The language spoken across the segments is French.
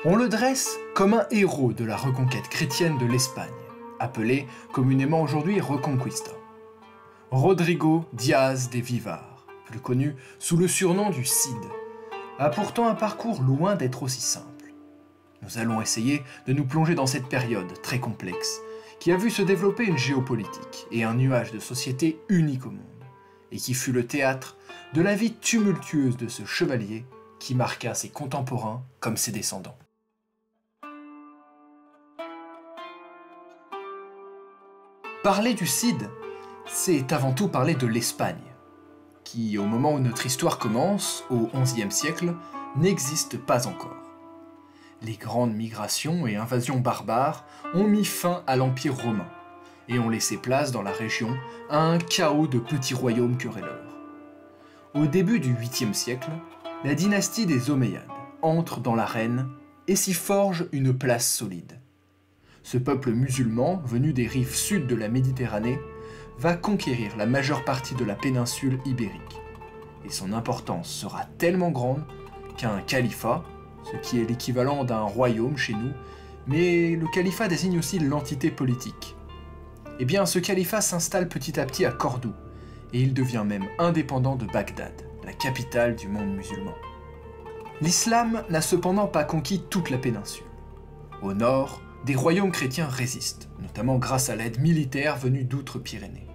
On le dresse comme un héros de la reconquête chrétienne de l'Espagne, appelé communément aujourd'hui Reconquista. Rodrigo Diaz de Vivar, plus connu sous le surnom du Cid, a pourtant un parcours loin d'être aussi simple. Nous allons essayer de nous plonger dans cette période très complexe, qui a vu se développer une géopolitique et un nuage de société unique au monde, et qui fut le théâtre de la vie tumultueuse de ce chevalier qui marqua ses contemporains comme ses descendants. Parler du Cid, c'est avant tout parler de l'Espagne, qui, au moment où notre histoire commence, au XIe siècle, n'existe pas encore. Les grandes migrations et invasions barbares ont mis fin à l'Empire romain, et ont laissé place dans la région à un chaos de petits royaumes querelleurs. Au début du 8e siècle, la dynastie des Omeyyades entre dans l'arène et s'y forge une place solide. Ce peuple musulman, venu des rives sud de la Méditerranée, va conquérir la majeure partie de la péninsule ibérique. Et son importance sera tellement grande qu'un califat, ce qui est l'équivalent d'un royaume chez nous, mais le califat désigne aussi l'entité politique. Eh bien, ce califat s'installe petit à petit à Cordoue, et il devient même indépendant de Bagdad, la capitale du monde musulman. L'islam n'a cependant pas conquis toute la péninsule. Au nord, des royaumes chrétiens résistent, notamment grâce à l'aide militaire venue d'outre-Pyrénées.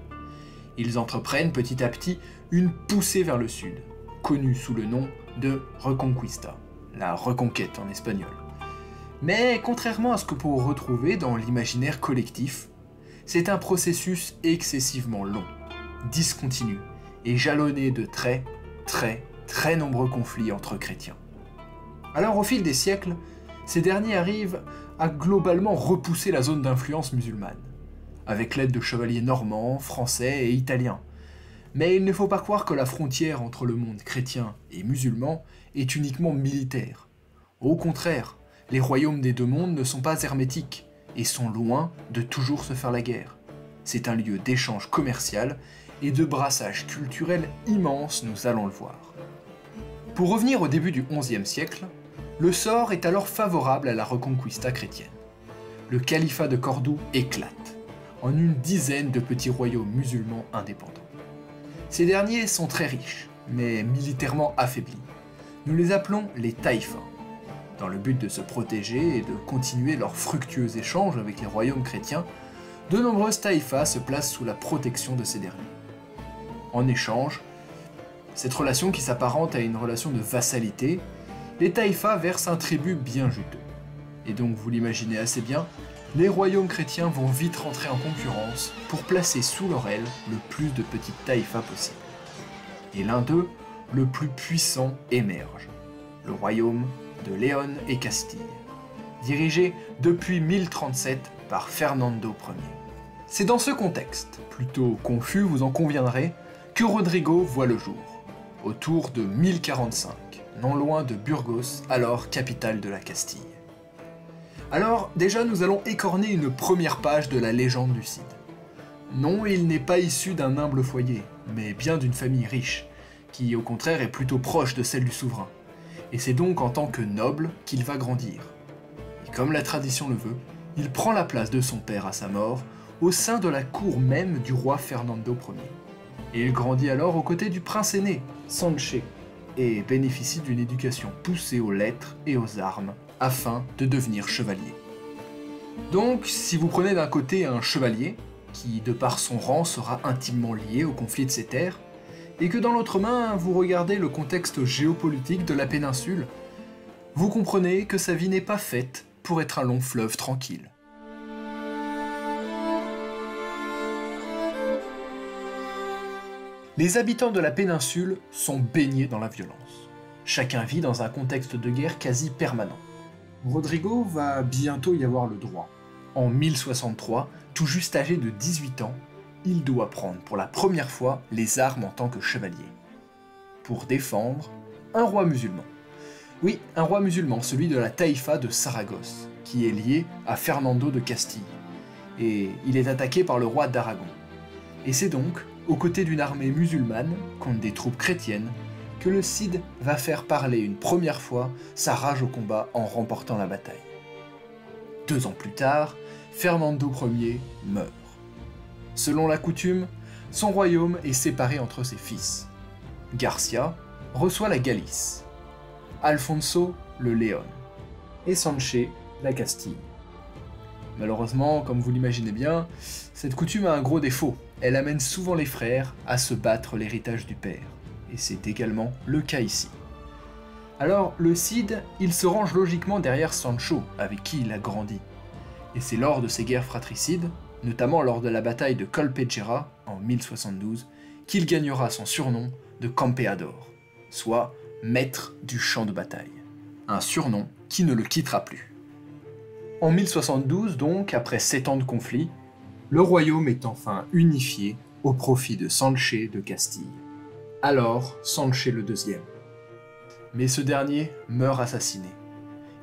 Ils entreprennent petit à petit une poussée vers le sud, connue sous le nom de Reconquista, la reconquête en espagnol. Mais contrairement à ce que pour retrouver dans l'imaginaire collectif, c'est un processus excessivement long, discontinu et jalonné de très nombreux conflits entre chrétiens. Alors au fil des siècles, ces derniers arrivent à globalement repousser la zone d'influence musulmane, avec l'aide de chevaliers normands, français et italiens. Mais il ne faut pas croire que la frontière entre le monde chrétien et musulman est uniquement militaire. Au contraire, les royaumes des deux mondes ne sont pas hermétiques et sont loin de toujours se faire la guerre. C'est un lieu d'échange commercial et de brassage culturel immense, nous allons le voir. Pour revenir au début du XIe siècle, le sort est alors favorable à la Reconquista chrétienne. Le califat de Cordoue éclate, en une dizaine de petits royaumes musulmans indépendants. Ces derniers sont très riches, mais militairement affaiblis. Nous les appelons les taïfas. Dans le but de se protéger et de continuer leurs fructueux échanges avec les royaumes chrétiens, de nombreuses taïfas se placent sous la protection de ces derniers. En échange, cette relation qui s'apparente à une relation de vassalité, les taïfas versent un tribut bien juteux. Et donc, vous l'imaginez assez bien, les royaumes chrétiens vont vite rentrer en concurrence pour placer sous leur aile le plus de petites taïfas possible. Et l'un d'eux, le plus puissant, émerge, le royaume de Léon et Castille, dirigé depuis 1037 par Fernando Ier. C'est dans ce contexte, plutôt confus vous en conviendrez, que Rodrigo voit le jour, autour de 1045, non loin de Burgos, alors capitale de la Castille. Alors, déjà nous allons écorner une première page de la légende du Cid. Non, il n'est pas issu d'un humble foyer, mais bien d'une famille riche, qui au contraire est plutôt proche de celle du souverain. Et c'est donc en tant que noble qu'il va grandir. Et comme la tradition le veut, il prend la place de son père à sa mort, au sein de la cour même du roi Fernando Ier. Et il grandit alors aux côtés du prince aîné, Sanché, et bénéficie d'une éducation poussée aux lettres et aux armes, afin de devenir chevalier. Donc, si vous prenez d'un côté un chevalier, qui de par son rang sera intimement lié au conflit de ces terres, et que dans l'autre main, vous regardez le contexte géopolitique de la péninsule, vous comprenez que sa vie n'est pas faite pour être un long fleuve tranquille. Les habitants de la péninsule sont baignés dans la violence. Chacun vit dans un contexte de guerre quasi permanent. Rodrigo va bientôt y avoir le droit. En 1063, tout juste âgé de 18 ans, il doit prendre pour la première fois les armes en tant que chevalier. Pour défendre un roi musulman. Oui, un roi musulman, celui de la taïfa de Saragosse, qui est lié à Fernando de Castille. Et il est attaqué par le roi d'Aragon. Et c'est donc, aux côtés d'une armée musulmane, contre des troupes chrétiennes, que le Cid va faire parler une première fois sa rage au combat en remportant la bataille. 2 ans plus tard, Fernando Ier meurt. Selon la coutume, son royaume est séparé entre ses fils. Garcia reçoit la Galice, Alfonso le Léon et Sanché la Castille. Malheureusement, comme vous l'imaginez bien, cette coutume a un gros défaut. Elle amène souvent les frères à se battre l'héritage du père. Et c'est également le cas ici. Alors, le Cid, il se range logiquement derrière Sancho, avec qui il a grandi. Et c'est lors de ces guerres fratricides, notamment lors de la bataille de Colpeggera en 1072, qu'il gagnera son surnom de Campeador, soit maître du champ de bataille. Un surnom qui ne le quittera plus. En 1072 donc, après 7 ans de conflit, le royaume est enfin unifié au profit de Sanché de Castille. Alors Sanché le II. Mais ce dernier meurt assassiné,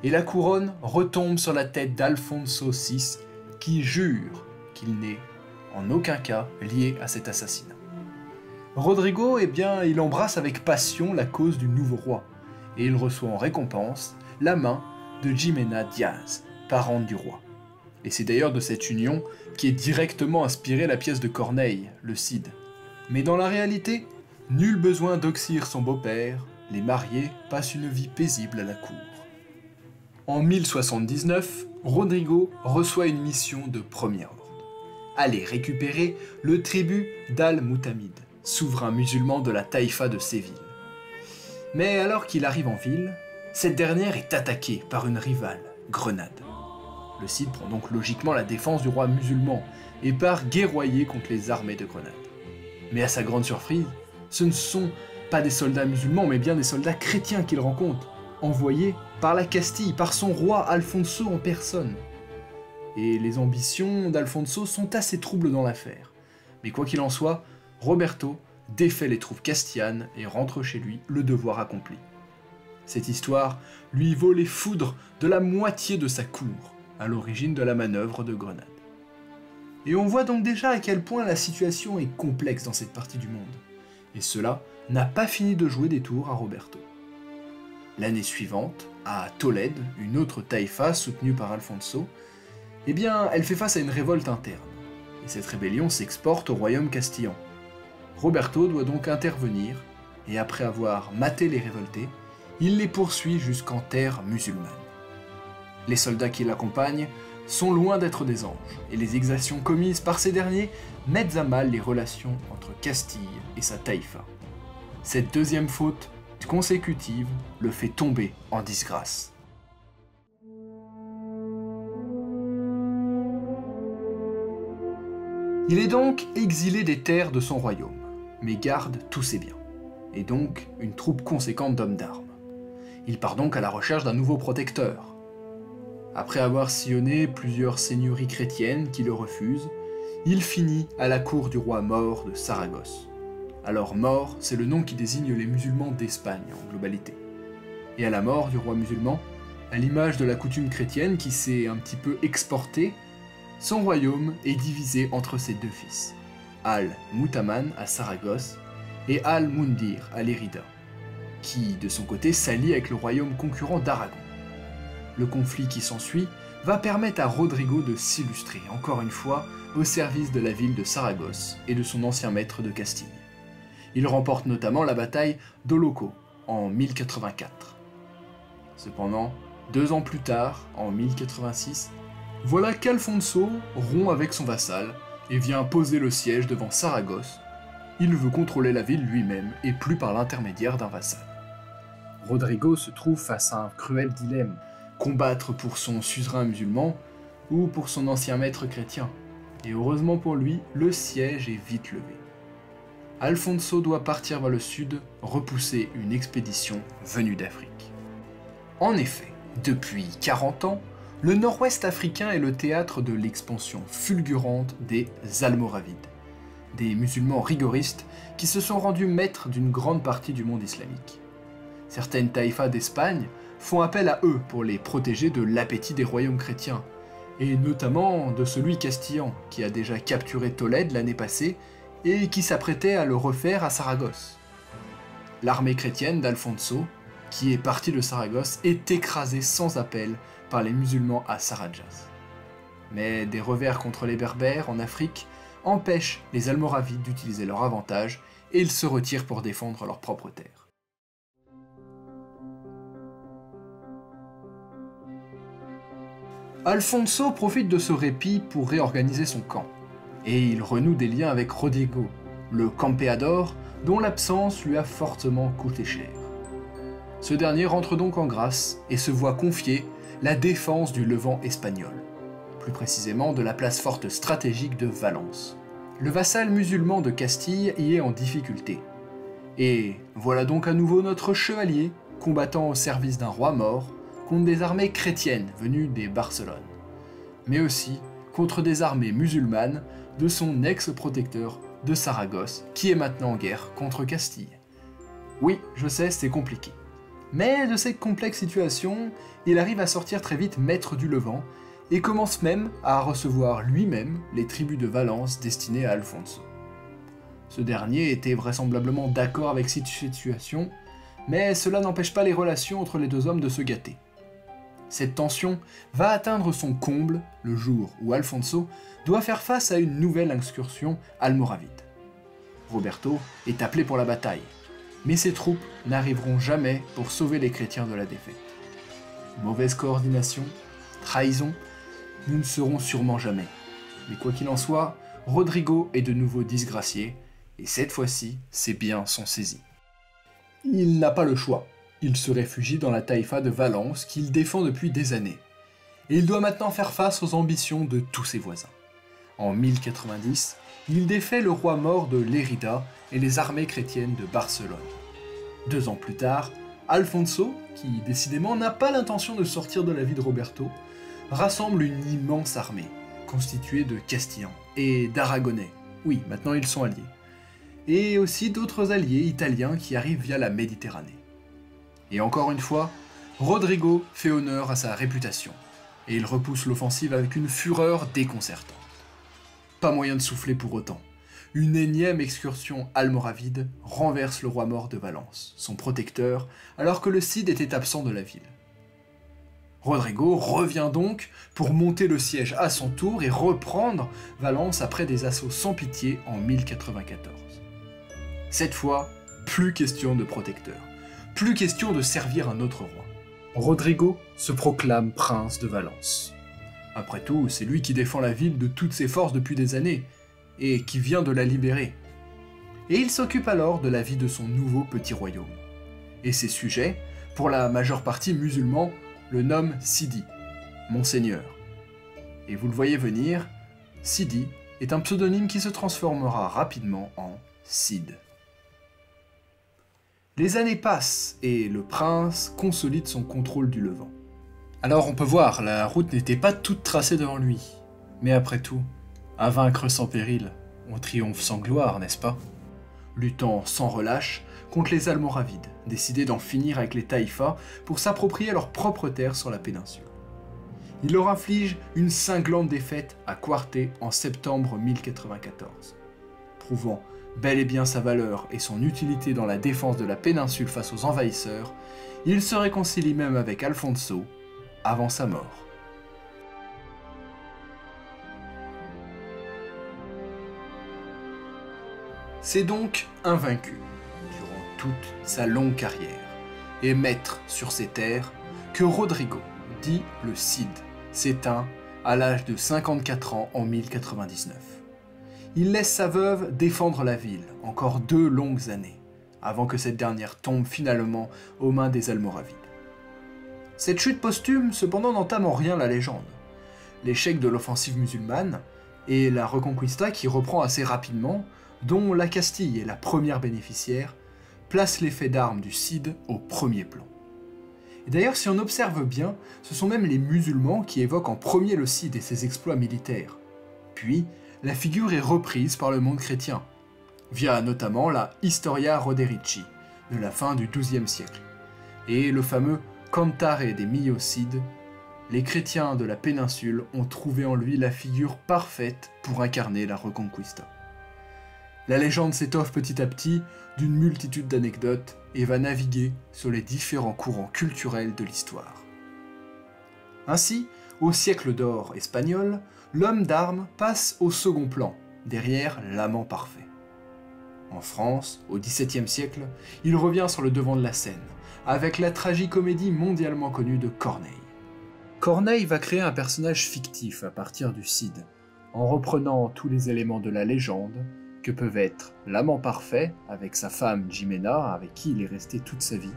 et la couronne retombe sur la tête d'Alfonso VI, qui jure qu'il n'est en aucun cas lié à cet assassinat. Rodrigo, eh bien, il embrasse avec passion la cause du nouveau roi, et il reçoit en récompense la main de Jimena Diaz, parente du roi. Et c'est d'ailleurs de cette union qui est directement inspirée la pièce de Corneille, le Cid. Mais dans la réalité, nul besoin d'oxyre son beau-père, les mariés passent une vie paisible à la cour. En 1079, Rodrigo reçoit une mission de premier ordre. Aller récupérer le tribut d'Al-Mutamid, souverain musulman de la taïfa de Séville. Mais alors qu'il arrive en ville, cette dernière est attaquée par une rivale, Grenade. Le Cid prend donc logiquement la défense du roi musulman et part guerroyer contre les armées de Grenade. Mais à sa grande surprise, ce ne sont pas des soldats musulmans, mais bien des soldats chrétiens qu'il rencontre, envoyés par la Castille, par son roi Alfonso en personne. Et les ambitions d'Alfonso sont assez troubles dans l'affaire. Mais quoi qu'il en soit, Roberto défait les troupes castillanes et rentre chez lui, le devoir accompli. Cette histoire lui vaut les foudres de la moitié de sa cour, à l'origine de la manœuvre de Grenade. Et on voit donc déjà à quel point la situation est complexe dans cette partie du monde. Et cela n'a pas fini de jouer des tours à Roberto. L'année suivante, à Tolède, une autre taïfa soutenue par Alfonso, eh bien, elle fait face à une révolte interne. Et cette rébellion s'exporte au royaume castillan. Roberto doit donc intervenir, et après avoir maté les révoltés, il les poursuit jusqu'en terre musulmane. Les soldats qui l'accompagnent sont loin d'être des anges, et les exactions commises par ces derniers mettent à mal les relations entre Castille et sa taïfa. Cette deuxième faute consécutive le fait tomber en disgrâce. Il est donc exilé des terres de son royaume, mais garde tous ses biens, et donc une troupe conséquente d'hommes d'armes. Il part donc à la recherche d'un nouveau protecteur. Après avoir sillonné plusieurs seigneuries chrétiennes qui le refusent, il finit à la cour du roi Maure de Saragosse. Alors Maure, c'est le nom qui désigne les musulmans d'Espagne en globalité. Et à la mort du roi musulman, à l'image de la coutume chrétienne qui s'est un petit peu exportée, son royaume est divisé entre ses deux fils, Al-Mutaman à Saragosse et Al-Mundir à Lérida, qui de son côté s'allie avec le royaume concurrent d'Aragon. Le conflit qui s'ensuit va permettre à Rodrigo de s'illustrer, encore une fois, au service de la ville de Saragosse et de son ancien maître de Castille. Il remporte notamment la bataille d'Oloco en 1084. Cependant, 2 ans plus tard, en 1086, voilà qu'Alfonso rompt avec son vassal et vient poser le siège devant Saragosse. Il veut contrôler la ville lui-même et plus par l'intermédiaire d'un vassal. Rodrigo se trouve face à un cruel dilemme, combattre pour son suzerain musulman ou pour son ancien maître chrétien. Et heureusement pour lui, le siège est vite levé. Alfonso doit partir vers le sud, repousser une expédition venue d'Afrique. En effet, depuis 40 ans, le nord-ouest africain est le théâtre de l'expansion fulgurante des Almoravides, des musulmans rigoristes qui se sont rendus maîtres d'une grande partie du monde islamique. Certaines taïfas d'Espagne font appel à eux pour les protéger de l'appétit des royaumes chrétiens, et notamment de celui castillan qui a déjà capturé Tolède l'année passée et qui s'apprêtait à le refaire à Saragosse. l'armée chrétienne d'Alfonso, qui est partie de Saragosse, est écrasée sans appel par les musulmans à Sarrajaz. Mais des revers contre les Berbères en Afrique empêchent les Almoravides d'utiliser leur avantage et ils se retirent pour défendre leur propre terre. Alfonso profite de ce répit pour réorganiser son camp, et il renoue des liens avec Rodrigo, le campeador dont l'absence lui a fortement coûté cher. Ce dernier rentre donc en grâce et se voit confier la défense du Levant espagnol, plus précisément de la place forte stratégique de Valence. Le vassal musulman de Castille y est en difficulté. Et voilà donc à nouveau notre chevalier combattant au service d'un roi mort contre des armées chrétiennes venues des Barcelone, mais aussi contre des armées musulmanes de son ex-protecteur de Saragosse, qui est maintenant en guerre contre Castille. Oui, je sais, c'est compliqué. Mais de cette complexe situation, il arrive à sortir très vite maître du Levant, et commence même à recevoir lui-même les tribus de Valence destinées à Alfonso. Ce dernier était vraisemblablement d'accord avec cette situation, mais cela n'empêche pas les relations entre les deux hommes de se gâter. Cette tension va atteindre son comble le jour où Alfonso doit faire face à une nouvelle incursion almoravide. Roberto est appelé pour la bataille, mais ses troupes n'arriveront jamais pour sauver les chrétiens de la défaite. Mauvaise coordination, trahison, nous ne saurons sûrement jamais. Mais quoi qu'il en soit, Rodrigo est de nouveau disgracié, et cette fois-ci, ses biens sont saisis. Il n'a pas le choix. Il se réfugie dans la taïfa de Valence qu'il défend depuis des années. Et il doit maintenant faire face aux ambitions de tous ses voisins. En 1090, il défait le roi mort de Lérida et les armées chrétiennes de Barcelone. 2 ans plus tard, Alfonso, qui décidément n'a pas l'intention de sortir de la vie de Roberto, rassemble une immense armée, constituée de Castillans et d'Aragonais. Oui, maintenant ils sont alliés. Et aussi d'autres alliés italiens qui arrivent via la Méditerranée. Et encore une fois, Rodrigo fait honneur à sa réputation, et il repousse l'offensive avec une fureur déconcertante. Pas moyen de souffler pour autant. Une énième excursion almoravide renverse le roi mort de Valence, son protecteur, alors que le Cid était absent de la ville. Rodrigo revient donc pour monter le siège à son tour et reprendre Valence après des assauts sans pitié en 1094. Cette fois, plus question de protecteur. Plus question de servir un autre roi. Rodrigo se proclame prince de Valence. Après tout, c'est lui qui défend la ville de toutes ses forces depuis des années, et qui vient de la libérer. Et il s'occupe alors de la vie de son nouveau petit royaume. Et ses sujets, pour la majeure partie musulmans, le nomment Sidi, Monseigneur. Et vous le voyez venir, Sidi est un pseudonyme qui se transformera rapidement en Cid. Les années passent et le prince consolide son contrôle du Levant. Alors on peut voir, la route n'était pas toute tracée devant lui. Mais après tout, à vaincre sans péril, on triomphe sans gloire, n'est-ce pas? Luttant sans relâche contre les Almoravides, décidés d'en finir avec les taïfas pour s'approprier leur propre terre sur la péninsule. Il leur inflige une cinglante défaite à Cuarte en septembre 1094, prouvant bel et bien sa valeur et son utilité dans la défense de la péninsule face aux envahisseurs. Il se réconcilie même avec Alfonso avant sa mort. C'est donc invaincu durant toute sa longue carrière et maître sur ses terres que Rodrigo, dit le Cid, s'éteint à l'âge de 54 ans en 1099. Il laisse sa veuve défendre la ville encore 2 longues années, avant que cette dernière tombe finalement aux mains des Almoravides. Cette chute posthume cependant n'entame en rien la légende. L'échec de l'offensive musulmane et la Reconquista qui reprend assez rapidement, dont la Castille est la première bénéficiaire, placent l'effet d'armes du Cid au premier plan. Et d'ailleurs, si on observe bien, ce sont même les musulmans qui évoquent en premier le Cid et ses exploits militaires. Puis, la figure est reprise par le monde chrétien, via notamment la Historia Roderici, de la fin du XIIe siècle, et le fameux Cantare de Mio Cid. Les chrétiens de la péninsule ont trouvé en lui la figure parfaite pour incarner la Reconquista. La légende s'étoffe petit à petit d'une multitude d'anecdotes et va naviguer sur les différents courants culturels de l'histoire. Ainsi, au siècle d'or espagnol, l'homme d'armes passe au second plan, derrière l'amant parfait. En France, au XVIIe siècle, il revient sur le devant de la scène, avec la tragicomédie mondialement connue de Corneille. Corneille va créer un personnage fictif à partir du Cid, en reprenant tous les éléments de la légende, que peuvent être l'amant parfait, avec sa femme Jimena, avec qui il est resté toute sa vie,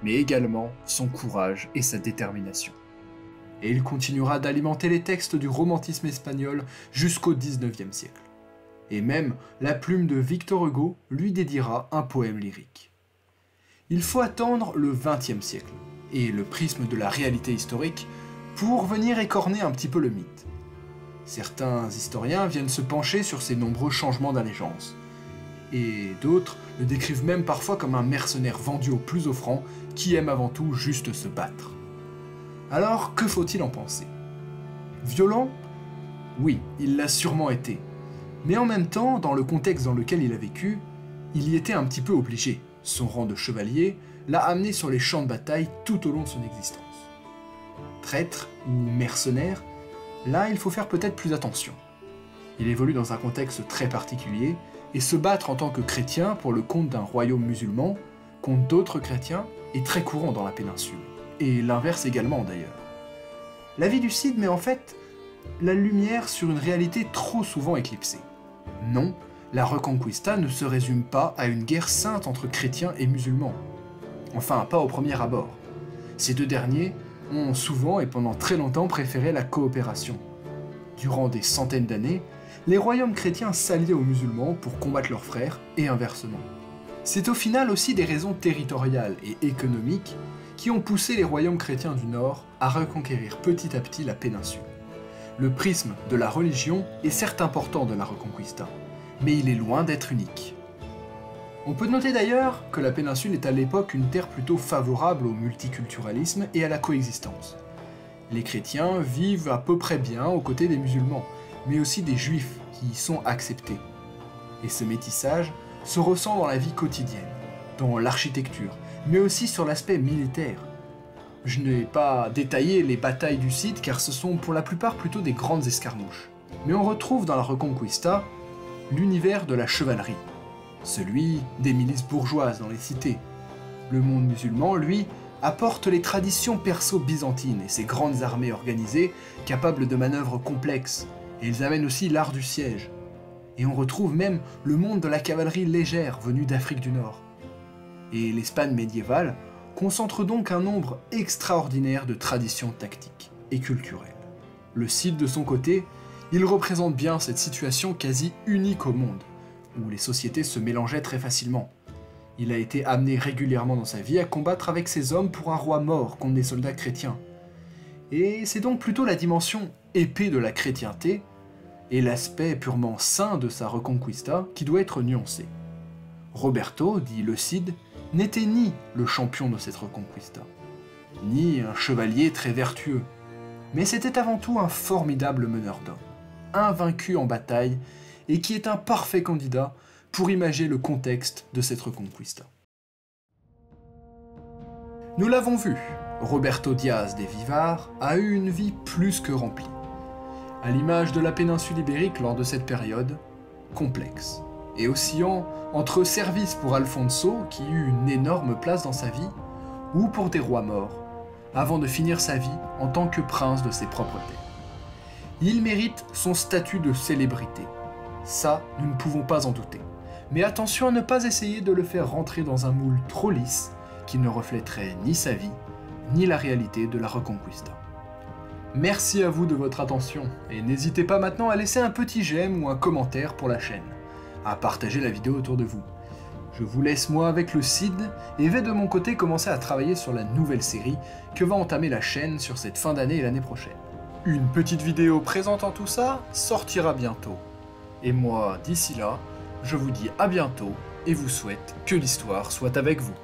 mais également son courage et sa détermination. Et il continuera d'alimenter les textes du romantisme espagnol jusqu'au XIXe siècle. Et même la plume de Victor Hugo lui dédiera un poème lyrique. Il faut attendre le XXe siècle, et le prisme de la réalité historique, pour venir écorner un petit peu le mythe. Certains historiens viennent se pencher sur ces nombreux changements d'allégeance, et d'autres le décrivent même parfois comme un mercenaire vendu au plus offrant qui aime avant tout juste se battre. Alors, que faut-il en penser? Violent? Oui, il l'a sûrement été. Mais en même temps, dans le contexte dans lequel il a vécu, il y était un petit peu obligé. Son rang de chevalier l'a amené sur les champs de bataille tout au long de son existence. Traître ou mercenaire, là il faut faire peut-être plus attention. Il évolue dans un contexte très particulier, et se battre en tant que chrétien pour le compte d'un royaume musulman, contre d'autres chrétiens, est très courant dans la péninsule. Et l'inverse également d'ailleurs. La vie du Cid met en fait la lumière sur une réalité trop souvent éclipsée. Non, la Reconquista ne se résume pas à une guerre sainte entre chrétiens et musulmans. Enfin, pas au premier abord. Ces deux derniers ont souvent et pendant très longtemps préféré la coopération. Durant des centaines d'années, les royaumes chrétiens s'alliaient aux musulmans pour combattre leurs frères et inversement. C'est au final aussi des raisons territoriales et économiques qui ont poussé les royaumes chrétiens du Nord à reconquérir petit à petit la péninsule. Le prisme de la religion est certes important de la Reconquista, mais il est loin d'être unique. On peut noter d'ailleurs que la péninsule est à l'époque une terre plutôt favorable au multiculturalisme et à la coexistence. Les chrétiens vivent à peu près bien aux côtés des musulmans, mais aussi des juifs qui y sont acceptés. Et ce métissage se ressent dans la vie quotidienne, dans l'architecture, mais aussi sur l'aspect militaire. Je n'ai pas détaillé les batailles du Cid car ce sont pour la plupart plutôt des grandes escarmouches. Mais on retrouve dans la Reconquista l'univers de la chevalerie, celui des milices bourgeoises dans les cités. Le monde musulman, lui, apporte les traditions perso-byzantines et ses grandes armées organisées capables de manœuvres complexes, et ils amènent aussi l'art du siège. Et on retrouve même le monde de la cavalerie légère venue d'Afrique du Nord. Et l'Espagne médiévale concentre donc un nombre extraordinaire de traditions tactiques et culturelles. Le Cid, de son côté, il représente bien cette situation quasi unique au monde, où les sociétés se mélangeaient très facilement. Il a été amené régulièrement dans sa vie à combattre avec ses hommes pour un roi mort contre des soldats chrétiens. Et c'est donc plutôt la dimension épée de la chrétienté et l'aspect purement saint de sa Reconquista qui doit être nuancé. Roberto, dit le Cid, n'était ni le champion de cette Reconquista, ni un chevalier très vertueux, mais c'était avant tout un formidable meneur d'hommes, invaincu en bataille et qui est un parfait candidat pour imager le contexte de cette Reconquista. Nous l'avons vu, Roberto Diaz de Vivar a eu une vie plus que remplie. À l'image de la péninsule ibérique lors de cette période, complexe, et oscillant entre service pour Alfonso, qui eut une énorme place dans sa vie, ou pour des rois morts, avant de finir sa vie en tant que prince de ses propres terres. Il mérite son statut de célébrité. Ça, nous ne pouvons pas en douter. Mais attention à ne pas essayer de le faire rentrer dans un moule trop lisse qui ne reflèterait ni sa vie, ni la réalité de la Reconquista. Merci à vous de votre attention, et n'hésitez pas maintenant à laisser un petit j'aime ou un commentaire pour la chaîne, à partager la vidéo autour de vous. Je vous laisse moi avec le Cid, et vais de mon côté commencer à travailler sur la nouvelle série que va entamer la chaîne sur cette fin d'année et l'année prochaine. Une petite vidéo présentant tout ça sortira bientôt. Et moi, d'ici là, je vous dis à bientôt et vous souhaite que l'histoire soit avec vous.